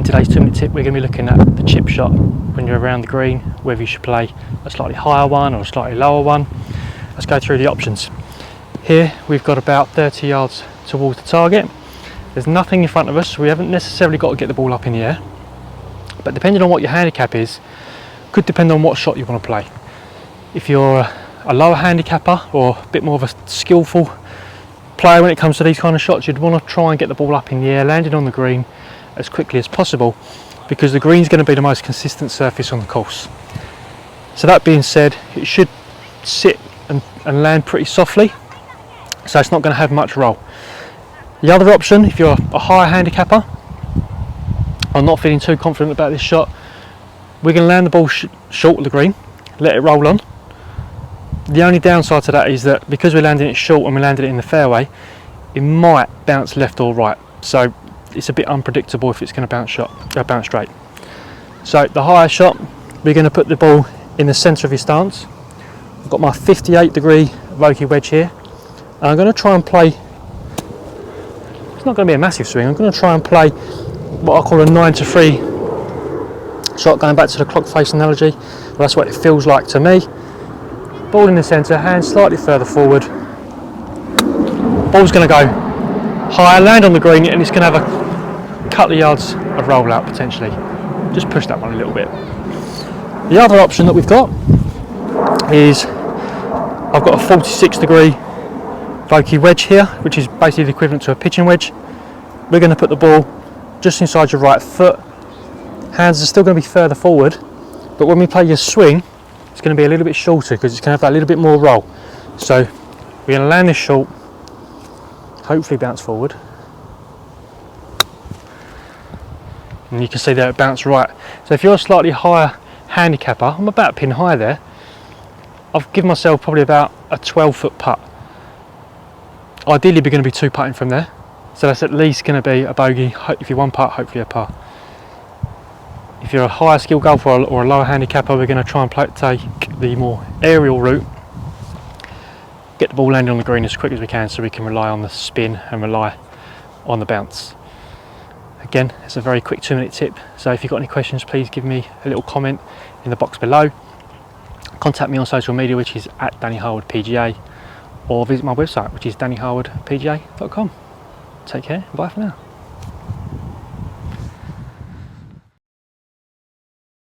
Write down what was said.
In today's 2-minute tip, we're going to be looking at the chip shot when you're around the green, whether you should play a slightly higher one or a slightly lower one. Let's go through the options. Here we've got about 30 yards towards the target. There's nothing in front of us, so we haven't necessarily got to get the ball up in the air. But depending on what your handicap is, could depend on what shot you want to play. If you're a lower handicapper or a bit more of a skillful player when it comes to these kind of shots, you'd want to try and get the ball up in the air, landing on the green as quickly as possible, because the green's going to be the most consistent surface on the course. So that being said, it should sit and land pretty softly, so it's not going to have much roll. The other option, if you're a higher handicapper, I'm not feeling too confident about this shot, we're going to land the ball short of the green, let it roll on. The only downside to that is that because we're landing it short and we landed it in the fairway, it might bounce left or right, so it's a bit unpredictable if it's going to bounce straight. So the higher shot, we're going to put the ball in the centre of your stance. I've got my 58-degree Vokey wedge here, and I'm going to try and play, it's not going to be a massive swing, I'm going to try and play what I call a 9-3 shot, going back to the clock face analogy. Well, that's what it feels like to me. Ball in the centre, hands slightly further forward. Ball's going to go higher, land on the green, and it's going to have a couple of yards of roll out potentially. Just push that one a little bit. The other option that we've got is I've got a 46-degree Vokey wedge here, which is basically the equivalent to a pitching wedge. We're going to put the ball just inside your right foot. Hands are still going to be further forward, but when we play your swing, it's going to be a little bit shorter because it's going to have that little bit more roll. So we're going to land this short, hopefully bounce forward, and you can see there it bounced right. So if you're a slightly higher handicapper, I'm about pin high there, I've given myself probably about a 12-foot putt. Ideally we're going to be 2-putting from there, so that's at least going to be a bogey. If you're 1-putt, hopefully a par. If you're a higher skill golfer or a lower handicapper, we're going to try and take the more aerial route, get the ball landing on the green as quick as we can so we can rely on the spin and rely on the bounce. Again, it's a very quick 2-minute tip, so if you've got any questions, please give me a little comment in the box below. Contact me on social media, which is at Danny Harwood PGA, or visit my website, which is dannyharwoodpga.com. Take care, bye for now.